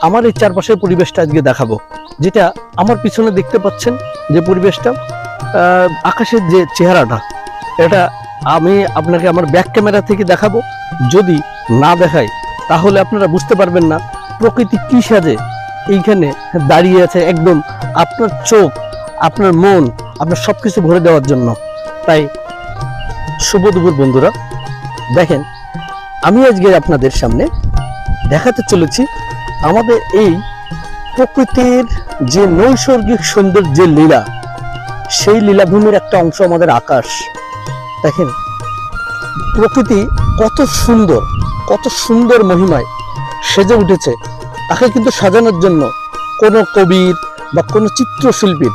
আমার এই চারপাশের পরিবেশটা আজকে দেখাবো, যেটা আমার পিছনে দেখতে পাচ্ছেন যে পরিবেশটা, আকাশের যে চেহারাটা, এটা আমি আপনাকে আমার ব্যাক ক্যামেরা থেকে দেখাবো। যদি না দেখাই তাহলে আপনারা বুঝতে পারবেন না প্রকৃতি কি সাজে এইখানে দাঁড়িয়ে আছে, একদম আপনার চোখ, আপনার মন, আপনার সবকিছু ভরে দেওয়ার জন্য। তাই শুভ দুপুর বন্ধুরা, দেখেন আমি আজকে আপনাদের সামনে দেখাতে চলেছি আমাদের এই প্রকৃতির যে নৈসর্গিক সৌন্দর্যের লীলা, সেই লীলাভূমির একটা অংশ আমাদের আকাশ। দেখেন প্রকৃতি কত সুন্দর মহিমায় সেজে উঠেছে। তাকে কিন্তু সাজানোর জন্য কোনো কবির বা কোনো চিত্রশিল্পীর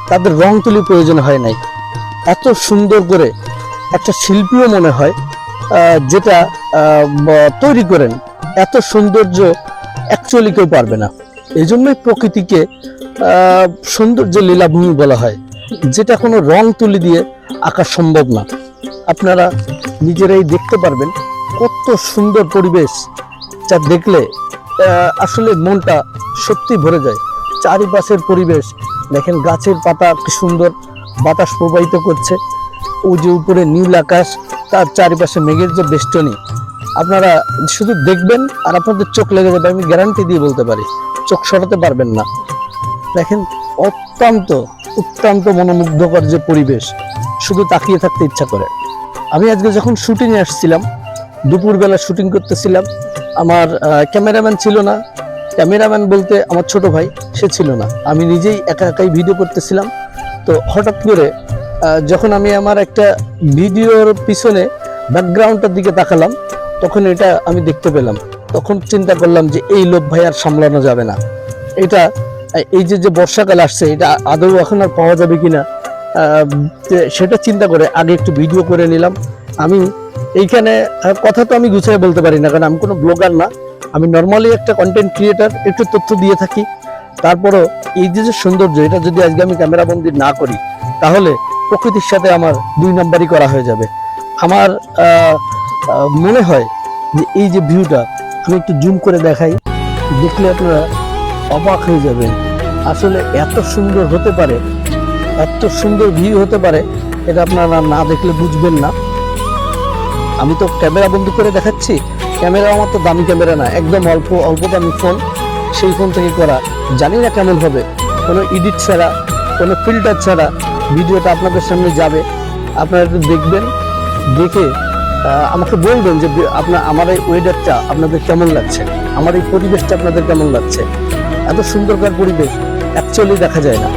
তাদের রং তুলি প্রয়োজন হয় নাই। এত সুন্দর করে একটা শিল্পীও মনে হয় যেটা তৈরি করেন, এত সৌন্দর্য অ্যাকচুয়ালি কেউ পারবে না। এই জন্যই প্রকৃতিকে সৌন্দর্য লীলাভূমি বলা হয়, যেটা কোনো রং তুলি দিয়ে আঁকা সম্ভব না। আপনারা নিজেরাই দেখতে পারবেন কত সুন্দর পরিবেশ, যা দেখলে আসলে মনটা সত্যি ভরে যায়। চারিপাশের পরিবেশ দেখেন, গাছের পাতা কি সুন্দর বাতাস প্রবাহিত করছে, ওই যে উপরে নীল আকাশ, তার চারিপাশে মেঘের যে বেষ্টনী, আপনারা শুধু দেখবেন আর আপনাদের চোখ লেগে যাবে। আমি গ্যারান্টি দিয়ে বলতে পারি, চোখ সরাতে পারবেন না। দেখেন অত্যন্ত মনোমুগ্ধকর যে পরিবেশ, শুধু তাকিয়ে থাকতে ইচ্ছা করে। আমি আজকে যখন শুটিংয়ে আসছিলাম, দুপুরবেলা শুটিং করতেছিলাম, আমার ক্যামেরাম্যান ছিল না। ক্যামেরাম্যান বলতে আমার ছোট ভাই, সে ছিল না। আমি নিজেই একাই ভিডিও করতেছিলাম। তো হঠাৎ করে যখন আমি আমার একটা ভিডিওর পিছনে ব্যাকগ্রাউন্ডটার দিকে তাকালাম, তখন এটা আমি দেখতে পেলাম। তখন চিন্তা করলাম যে এই লোভ ভাই আর সামলানো যাবে না। এটা এই যে বর্ষাকাল আসছে, এটা আদৌ এখন আর পাওয়া যাবে কিনা, সেটা চিন্তা করে আগে একটু ভিডিও করে নিলাম। আমি এইখানে কথা তো আমি গুছিয়ে বলতে পারি না, কারণ আমি কোনো ব্লগার না, আমি নর্মালি একটা কন্টেন্ট ক্রিয়েটার, একটু তথ্য দিয়ে থাকি। তারপরও এই যে সৌন্দর্য, এটা যদি আজকে আমি ক্যামেরাবন্দি না করি তাহলে প্রকৃতির সাথে আমার 2 নাম্বারই করা হয়ে যাবে। আমার মনে হয় যে এই যে ভিউটা আমি একটু জুম করে দেখাই, দেখলে আপনারা অবাক হয়ে যাবেন। আসলে এত সুন্দর হতে পারে, এত সুন্দর ভিউ হতে পারে, এটা আপনারা না দেখলে বুঝবেন না। আমি তো ক্যামেরা বন্ধ করে দেখাচ্ছি, ক্যামেরা আমার তো দামি ক্যামেরা না, একদম অল্প দামি ফোন, সেই ফোন থেকে করা। জানি না কেমন হবে, কোনো এডিট ছাড়া, কোনো ফিল্টার ছাড়া ভিডিওটা আপনাদের সামনে যাবে। আপনারা একটু দেখবেন, দেখে আমাকে বলবেন যে আমার এই ওয়েদারটা আপনাদের কেমন লাগছে, আমার এই পরিবেশটা আপনাদের কেমন লাগছে। এত সুন্দরকার পরিবেশ অ্যাকচুয়ালি দেখা যায় না।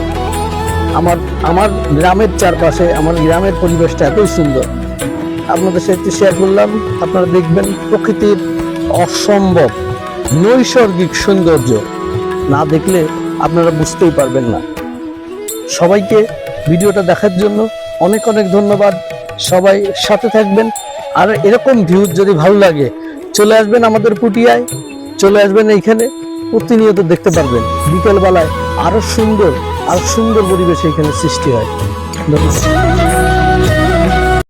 আমার গ্রামের চারপাশে, আমার গ্রামের পরিবেশটা এতই সুন্দর, আপনাদের সাথে শেয়ার করলাম। আপনারা দেখবেন প্রকৃতির অসম্ভব নৈসর্গিক সৌন্দর্য, না দেখলে আপনারা বুঝতেই পারবেন না। সবাইকে ভিডিওটা দেখার জন্য অনেক ধন্যবাদ। সবাই সাথে থাকবেন, আর এরকম ভিউ যদি ভালো লাগে চলে আসবেন আমাদের পুটিয়ায়, চলে আসবেন এইখানে, প্রতিনিয়ত দেখতে পারবেন। বিকেলবেলায় আরো সুন্দর পরিবেশ এখানে সৃষ্টি হয়। ধন্যবাদ।